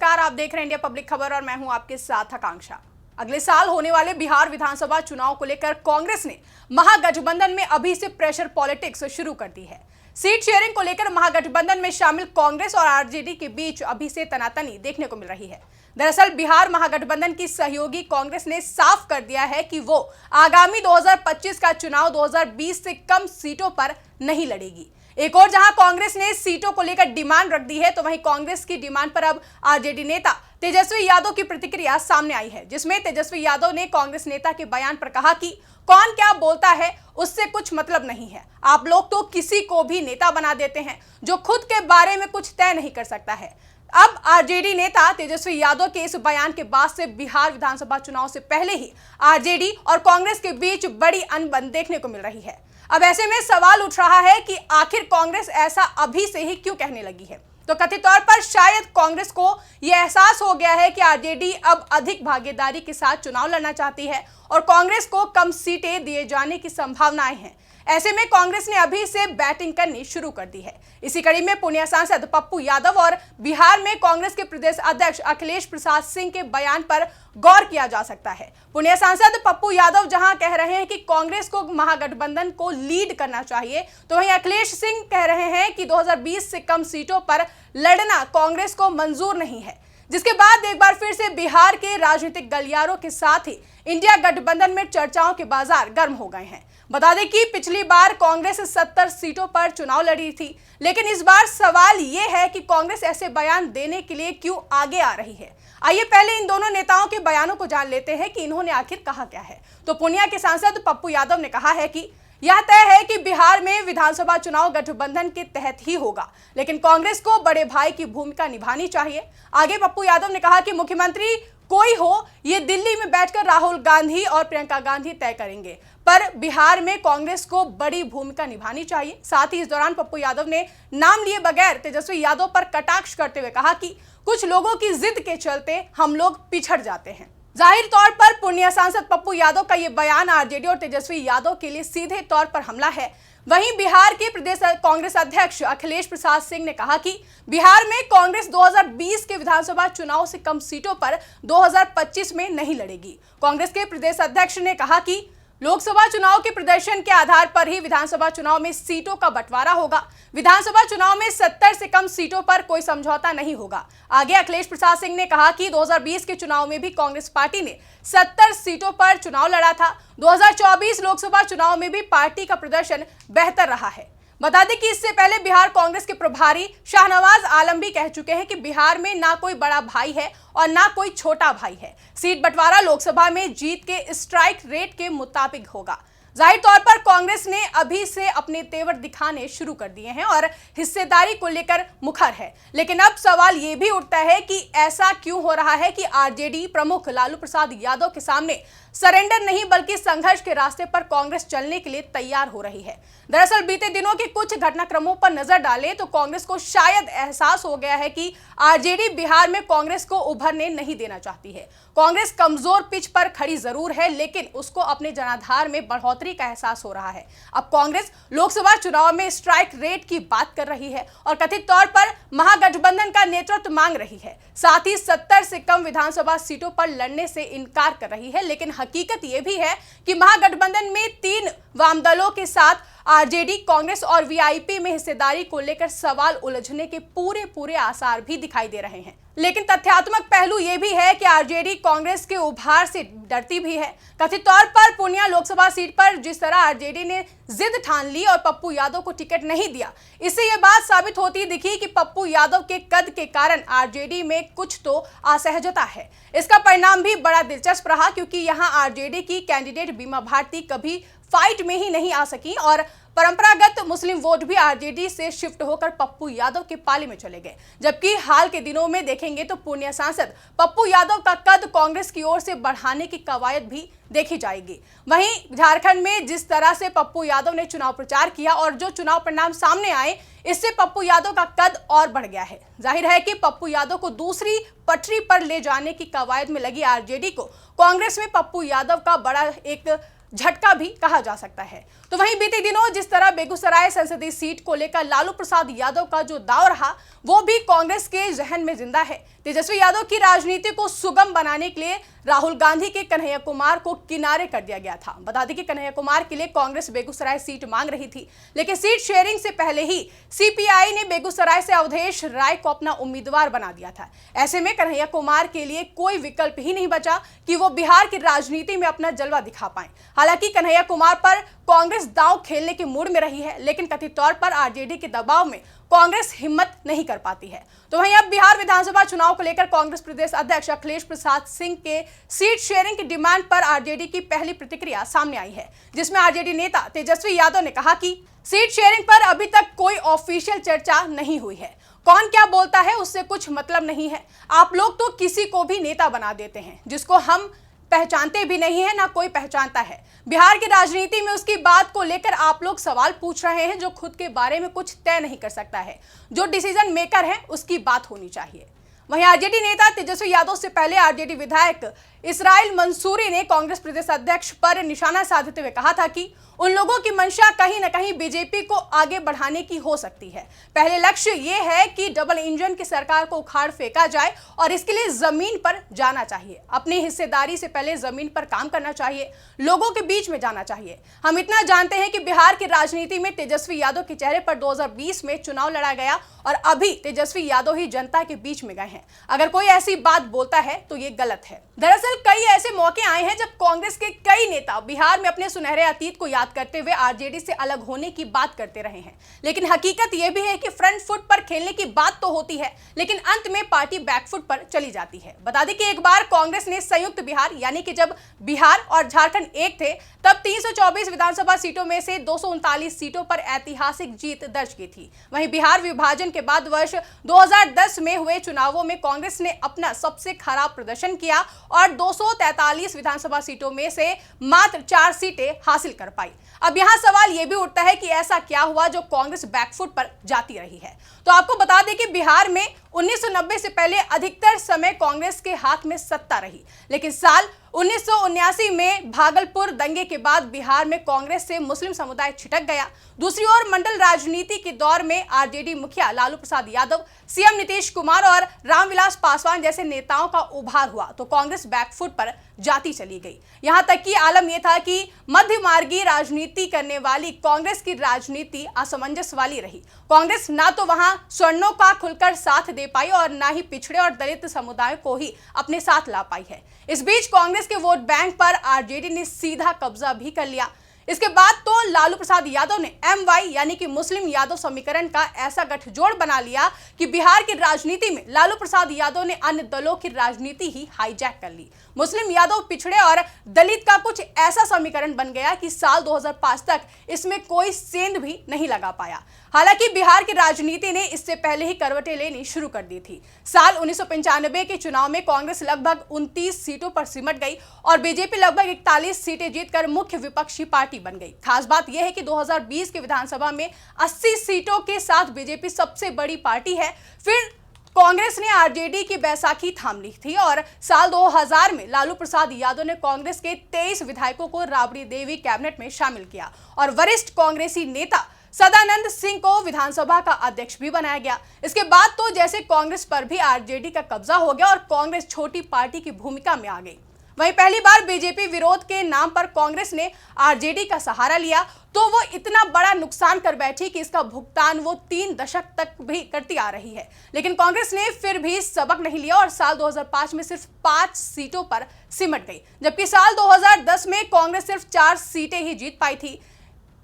नमस्कार, आप देख रहे हैं इंडिया पब्लिक खबर और मैं हूं आपके साथ आकांक्षा। अगले साल होने वाले बिहार विधानसभा चुनाव को लेकर कांग्रेस ने महागठबंधन में अभी से प्रेशर पॉलिटिक्स शुरू कर दी है। सीट शेयरिंग को लेकर महागठबंधन में शामिल कांग्रेस और आरजेडी के बीच अभी से तनातनी देखने को मिल रही है। दरअसल बिहार महागठबंधन की सहयोगी कांग्रेस ने साफ कर दिया है कि वो आगामी 2025 का चुनाव 2020 से कम सीटों पर नहीं लड़ेगी। एक और जहां कांग्रेस ने सीटों को लेकर डिमांड रख दी है, तो वहीं कांग्रेस की डिमांड पर अब आरजेडी नेता तेजस्वी यादव की प्रतिक्रिया सामने आई है, जिसमें तेजस्वी यादव ने कांग्रेस नेता के बयान पर कहा कि कौन क्या बोलता है उससे कुछ मतलब नहीं है। आप लोग तो किसी को भी नेता बना देते हैं जो खुद के बारे में कुछ तय नहीं कर सकता है। अब आरजेडी नेता तेजस्वी यादव के इस बयान के बाद से बिहार विधानसभा चुनाव से पहले ही आरजेडी और कांग्रेस के बीच बड़ी अनबन देखने को मिल रही है। अब ऐसे में सवाल उठ रहा है कि आखिर कांग्रेस ऐसा अभी से ही क्यों कहने लगी है। तो कथित तौर पर शायद कांग्रेस को यह एहसास हो गया है कि आरजेडी अब अधिक भागीदारी के साथ चुनाव लड़ना चाहती है और कांग्रेस को कम सीटें दिए जाने की संभावनाएं हैं। ऐसे में कांग्रेस ने अभी से बैटिंग करनी शुरू कर दी है। इसी कड़ी में पूर्णिया सांसद पप्पू यादव और बिहार में कांग्रेस के प्रदेश अध्यक्ष अखिलेश प्रसाद सिंह के बयान पर गौर किया जा सकता है। पूर्णिया सांसद पप्पू यादव जहां कह रहे हैं कि कांग्रेस को महागठबंधन को लीड करना चाहिए, तो वहीं अखिलेश सिंह कह रहे हैं कि 2020 से कम सीटों पर लड़ना कांग्रेस को मंजूर नहीं है। जिसके बाद एक बार फिर से बिहार के राजनीतिक गलियारों के साथ ही इंडिया गठबंधन में चर्चाओं के बाजार गर्म हो गए हैं। बता दें कि पिछली बार कांग्रेस 70 सीटों पर चुनाव लड़ी थी, लेकिन इस बार सवाल ये है कि कांग्रेस ऐसे बयान देने के लिए क्यों आगे आ रही है। आइए पहले इन दोनों नेताओं के बयानों को जान लेते हैं कि इन्होंने आखिर कहा क्या है। तो पूर्णिया के सांसद पप्पू यादव ने कहा है कि यह तय है कि बिहार में विधानसभा चुनाव गठबंधन के तहत ही होगा, लेकिन कांग्रेस को बड़े भाई की भूमिका निभानी चाहिए। आगे पप्पू यादव ने कहा कि मुख्यमंत्री कोई हो, ये दिल्ली में बैठकर राहुल गांधी और प्रियंका गांधी तय करेंगे, पर बिहार में कांग्रेस को बड़ी भूमिका निभानी चाहिए। साथ ही इस दौरान पप्पू यादव ने नाम लिए बगैर तेजस्वी यादव पर कटाक्ष करते हुए कहा कि कुछ लोगों की जिद के चलते हम लोग पिछड़ जाते हैं। जाहिर तौर पर पूर्णिया सांसद पप्पू यादव का ये बयान आरजेडी और तेजस्वी यादव के लिए सीधे तौर पर हमला है। वहीं बिहार के प्रदेश कांग्रेस अध्यक्ष अखिलेश प्रसाद सिंह ने कहा कि बिहार में कांग्रेस 2020 के विधानसभा चुनाव से कम सीटों पर 2025 में नहीं लड़ेगी। कांग्रेस के प्रदेश अध्यक्ष ने कहा कि लोकसभा चुनाव के प्रदर्शन के आधार पर ही विधानसभा चुनाव में सीटों का बंटवारा होगा। विधानसभा चुनाव में 70 से कम सीटों पर कोई समझौता नहीं होगा। आगे अखिलेश प्रसाद सिंह ने कहा कि 2020 के चुनाव में भी कांग्रेस पार्टी ने 70 सीटों पर चुनाव लड़ा था। 2024 लोकसभा चुनाव में भी पार्टी का प्रदर्शन बेहतर रहा है। बता दें कि इससे पहले बिहार कांग्रेस के प्रभारी शाहनवाज आलम भी कह चुके हैं कि बिहार में ना कोई बड़ा भाई है और ना कोई छोटा भाई है। सीट बंटवारा लोकसभा में जीत के स्ट्राइक रेट के मुताबिक होगा। जाहिर तौर पर कांग्रेस ने अभी से अपने तेवर दिखाने शुरू कर दिए हैं और हिस्सेदारी को लेकर मुखर है। लेकिन अब सवाल ये भी उठता है कि ऐसा क्यों हो रहा है कि आरजेडी प्रमुख लालू प्रसाद यादव के सामने सरेंडर नहीं बल्कि संघर्ष के रास्ते पर कांग्रेस चलने के लिए तैयार हो रही है। दरअसल बीते दिनों के कुछ घटनाक्रमों पर नजर डालें तो कांग्रेस को शायद एहसास हो गया है कि आरजेडी बिहार में कांग्रेस को उभरने नहीं देना चाहती है। कांग्रेस कमजोर पिच पर खड़ी जरूर है, लेकिन उसको अपने जनाधार में बढ़ोतरी का एहसास हो रहा है। अब कांग्रेस लोकसभा चुनाव में स्ट्राइक रेट की बात कर रही है और कथित तौर पर महागठबंधन का नेतृत्व मांग रही है। साथ ही 70 से कम विधानसभा सीटों पर लड़ने से इनकार कर रही है। लेकिन हकीकत यह भी है कि महागठबंधन में 3 वाम दलों के साथ आरजेडी, कांग्रेस और वीआईपी में हिस्सेदारी को लेकर सवाल उलझने के पूरे आसार भी दिखाई दे रहे हैं। लेकिन तथ्यात्मक पहलू यह भी है कि आरजेडी कांग्रेस के उभार से डरती भी है। कथित तौर पर पूर्णिया लोकसभा सीट पर जिस तरह आरजेडी ने जिद ठान ली और पप्पू यादव को टिकट नहीं दिया, इससे यह बात साबित होती दिखी कि पप्पू यादव के कद के कारण आरजेडी में कुछ तो असहजता है। इसका परिणाम भी बड़ा दिलचस्प रहा, क्योंकि यहां आरजेडी की कैंडिडेट बीमा भारती कभी फाइट में ही नहीं आ सकी और परंपरागत मुस्लिम वोट भी आरजेडी से शिफ्ट होकर पप्पू यादव के पाले में चले गए। जबकि हाल के दिनों में देखेंगे तो पूर्णिया सांसद पप्पू यादव का कद कांग्रेस की ओर से बढ़ाने की कवायद भी देखी जाएगी। वहीं झारखंड में जिस तरह से पप्पू यादव ने चुनाव प्रचार किया और जो चुनाव परिणाम सामने आए, इससे पप्पू यादव का कद और बढ़ गया है। जाहिर है कि पप्पू यादव को दूसरी पटरी पर ले जाने की कवायद में लगी आरजेडी को कांग्रेस में पप्पू यादव का बड़ा एक झटका भी कहा जा सकता है। तो वहीं बीते दिनों जिस तरह बेगूसराय संसदीय सीट को लेकर लालू प्रसाद यादव का जो दांव रहा वो भी कांग्रेस के जहन में जिंदा है। तेजस्वी यादव की राजनीति को सुगम बनाने के लिए राहुल गांधी के कन्हैया कुमार को किनारे कर दिया गया था। बता दें कि कन्हैया कुमार के लिए कांग्रेस बेगूसराय सीट मांग रही थी, लेकिन सीट शेयरिंग से पहले ही सीपीआई ने बेगूसराय से अवधेश राय को अपना उम्मीदवार बना दिया था। ऐसे में कन्हैया कुमार के लिए कोई विकल्प ही नहीं बचा कि वो बिहार की राजनीति में अपना जलवा दिखा पाए। हालांकि कन्हैया कुमार पर कांग्रेस दांव खेलने के मूड में रही है, लेकिन कथित तौर पर आरजेडी के दबाव में कांग्रेस हिम्मत नहीं कर पाती है। तो वहीं अब बिहार विधानसभा चुनाव को लेकर कांग्रेस प्रदेश अध्यक्ष अखिलेश प्रसाद सिंह के सीट शेयरिंग की डिमांड पर आरजेडी की पहली प्रतिक्रिया सामने आई है, जिसमें आरजेडी नेता तेजस्वी यादव ने कहा कि सीट शेयरिंग पर अभी तक कोई ऑफिशियल चर्चा नहीं हुई है। कौन क्या बोलता है उससे कुछ मतलब नहीं है। आप लोग तो किसी को भी नेता बना देते हैं जिसको हम पहचानते भी नहीं है, ना कोई पहचानता है। बिहार की राजनीति में उसकी बात को लेकर आप लोग सवाल पूछ रहे हैं जो खुद के बारे में कुछ तय नहीं कर सकता है। जो डिसीजन मेकर है उसकी बात होनी चाहिए। वहीं आरजेडी नेता तेजस्वी यादव से पहले आरजेडी विधायक इसराइल मंसूरी ने कांग्रेस प्रदेश अध्यक्ष पर निशाना साधते हुए कहा था कि उन लोगों की मंशा कहीं न कहीं बीजेपी को आगे बढ़ाने की हो सकती है। पहले लक्ष्य ये है कि डबल इंजन की सरकार को उखाड़ फेंका जाए और इसके लिए जमीन पर जाना चाहिए। अपनी हिस्सेदारी से पहले जमीन पर काम करना चाहिए, लोगों के बीच में जाना चाहिए। हम इतना जानते हैं कि बिहार की राजनीति में तेजस्वी यादव के चेहरे पर 2020 में चुनाव लड़ा गया और अभी तेजस्वी यादव ही जनता के बीच में गए हैं। अगर कोई ऐसी बात बोलता है तो ये गलत है। दरअसल कई ऐसे मौके आए हैं जब कांग्रेस के कई नेता बिहार में अपने सुनहरे अतीत को याद करते हुए आरजेडी से अलग होने की बात करते रहे हैं, लेकिन हकीकत यह भी है कि फ्रंट फुट पर खेलने की बात तो होती है, लेकिन अंत में पार्टी बैकफुट पर चली जाती है। बता दें कि एक बार कांग्रेस ने संयुक्त बिहार यानी कि जब बिहार और झारखंड एक थे तब 324 विधानसभा सीटों में से 239 सीटों पर ऐतिहासिक जीत दर्ज की थी। वहीं बिहार विभाजन के बाद वर्ष 2010 में हुए चुनावों में कांग्रेस ने अपना सबसे खराब प्रदर्शन किया और 243 विधानसभा सीटों में से मात्र 4 सीटें हासिल कर पाई। अब यहां सवाल यह भी उठता है कि ऐसा क्या हुआ जो कांग्रेस बैकफुट पर जाती रही है। तो आपको बता दें कि बिहार में 1990 से पहले अधिकतर समय कांग्रेस के हाथ में सत्ता रही, लेकिन साल 1979 में भागलपुर दंगे के बाद बिहार में कांग्रेस से मुस्लिम समुदाय छिटक गया। दूसरी ओर मंडल राजनीति के दौर में आरजेडी मुखिया लालू प्रसाद यादव, सीएम नीतीश कुमार और रामविलास पासवान जैसे नेताओं का उभार हुआ तो कांग्रेस बैकफुट पर जाती चली गई। यहां तक कि आलम यह था कि मध्यमार्गी राजनीति करने वाली कांग्रेस की राजनीति असमंजस वाली रही। कांग्रेस ना तो वहां स्वर्णों का खुलकर साथ दे पाई और ना ही पिछड़े और दलित समुदायों को ही अपने साथ ला पाई है। इस बीच कांग्रेस के वोट बैंक पर आरजेडी ने सीधा कब्जा भी कर लिया। इसके बाद तो लालू प्रसाद यादव ने MY यानी कि मुस्लिम यादव समीकरण का ऐसा गठजोड़ बना लिया कि बिहार की राजनीति में लालू प्रसाद यादव ने अन्य दलों की राजनीति ही हाईजैक कर ली। मुस्लिम यादव, पिछड़े और दलित का कुछ ऐसा समीकरण बन गया कि साल 2005 तक इसमें कोई सेंध भी नहीं लगा पाया। हालांकि बिहार की राजनीति ने इससे पहले ही करवटें लेनी शुरू कर दी थी। साल 1995 के चुनाव में कांग्रेस लगभग 29 सीटों पर सिमट गई और बीजेपी लगभग 41 सीटें जीतकर मुख्य विपक्षी पार्टी बन गई। खास बात यह है कि 2020 के विधानसभा में 80 सीटों के साथ बीजेपी सबसे बड़ी पार्टी है। फिर कांग्रेस ने आरजेडी की बैसाखी थाम ली थी और साल 2000 में लालू प्रसाद यादव ने कांग्रेस के 23 विधायकों को राबड़ी देवी कैबिनेट में शामिल किया और वरिष्ठ कांग्रेसी नेता सदानंद सिंह को विधानसभा का अध्यक्ष भी बनाया गया। इसके बाद तो जैसे कांग्रेस पर भी आरजेडी का कब्जा हो गया और कांग्रेस छोटी पार्टी की भूमिका में आ गई। वहीं पहली बार बीजेपी विरोध के नाम पर कांग्रेस ने आरजेडी का सहारा लिया तो वो इतना बड़ा नुकसान कर बैठी कि इसका भुगतान वो 3 दशक तक भी करती आ रही है। लेकिन कांग्रेस ने फिर भी सबक नहीं लिया और साल 2005 में सिर्फ 5 सीटों पर सिमट गई, जबकि साल 2010 में कांग्रेस सिर्फ 4 सीटें ही जीत पाई थी।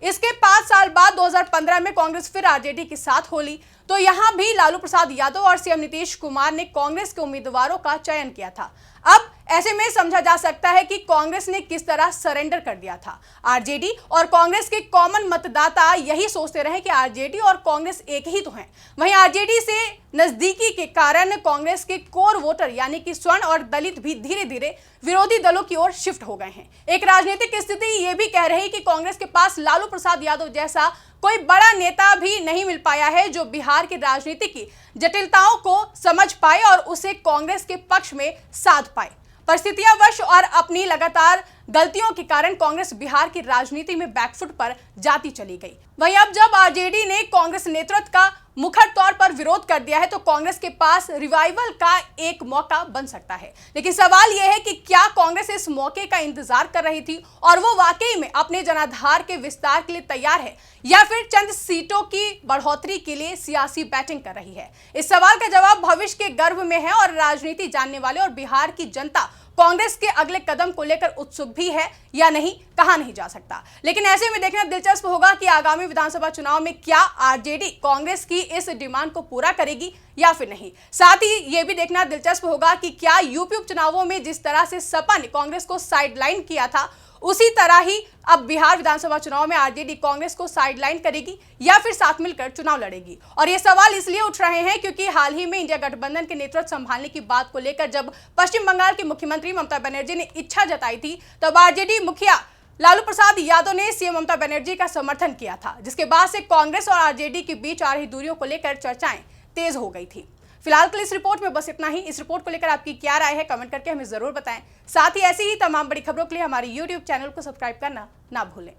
इसके 5 साल बाद 2015 में कांग्रेस फिर आरजेडी के साथ हो ली तो यहां भी लालू प्रसाद यादव और सीएम नीतीश कुमार ने कांग्रेस के उम्मीदवारों का चयन किया था। अब ऐसे में समझा जा सकता है कि कांग्रेस ने किस तरह सरेंडर कर दिया था। आरजेडी और कांग्रेस के कॉमन मतदाता यही सोचते रहे कि आरजेडी और कांग्रेस एक ही तो हैं। वहीं आरजेडी से नजदीकी के कारण कांग्रेस के कोर वोटर यानी कि स्वर्ण और दलित भी धीरे धीरे विरोधी दलों की ओर शिफ्ट हो गए हैं। एक राजनीतिक स्थिति ये भी कह रही कि कांग्रेस के पास लालू प्रसाद यादव जैसा कोई बड़ा नेता भी नहीं मिल पाया है जो बिहार की राजनीति की जटिलताओं को समझ पाए और उसे कांग्रेस के पक्ष में साध पाए। परिस्थितियां वश और अपनी लगातार गलतियों के कारण कांग्रेस बिहार की राजनीति में बैकफुट पर जाती चली गई। वहीं अब जब आरजेडी ने कांग्रेस नेतृत्व का मुखर तौर पर विरोध कर दिया है तो कांग्रेस के पास रिवाइवल का एक मौका बन सकता है। लेकिन सवाल यह है कि क्या कांग्रेस इस मौके का इंतजार कर रही थी और वो वाकई में अपने जनाधार के विस्तार के लिए तैयार है या फिर चंद सीटों की बढ़ोतरी के लिए सियासी बैटिंग कर रही है? इस सवाल का जवाब भविष्य के गर्भ में है और राजनीति जानने वाले और बिहार की जनता कांग्रेस के अगले कदम को लेकर उत्सुक भी है या नहीं, कहा नहीं जा सकता। लेकिन ऐसे में देखना दिलचस्प होगा कि आगामी विधानसभा चुनाव में क्या आरजेडी कांग्रेस की इस डिमांड को पूरा करेगी या फिर नहीं। साथ ही यह भी देखना दिलचस्प होगा कि क्या यूपी उपचुनावों में जिस तरह से सपा ने कांग्रेस को साइडलाइन किया था उसी तरह ही अब बिहार विधानसभा चुनाव में आरजेडी कांग्रेस को साइडलाइन करेगी या फिर साथ मिलकर चुनाव लड़ेगी। और ये सवाल इसलिए उठ रहे हैं क्योंकि हाल ही में इंडिया गठबंधन के नेतृत्व संभालने की बात को लेकर जब पश्चिम बंगाल की मुख्यमंत्री ममता बनर्जी ने इच्छा जताई थी तब आरजेडी मुखिया लालू प्रसाद यादव ने सीएम ममता बनर्जी का समर्थन किया था, जिसके बाद से कांग्रेस और आरजेडी के बीच आ रही दूरियों को लेकर चर्चाएं तेज हो गई थी। फिलहाल के लिए इस रिपोर्ट में बस इतना ही। इस रिपोर्ट को लेकर आपकी क्या राय है कमेंट करके हमें जरूर बताएं। साथ ही ऐसी ही तमाम बड़ी खबरों के लिए हमारे YouTube चैनल को सब्सक्राइब करना ना भूलें।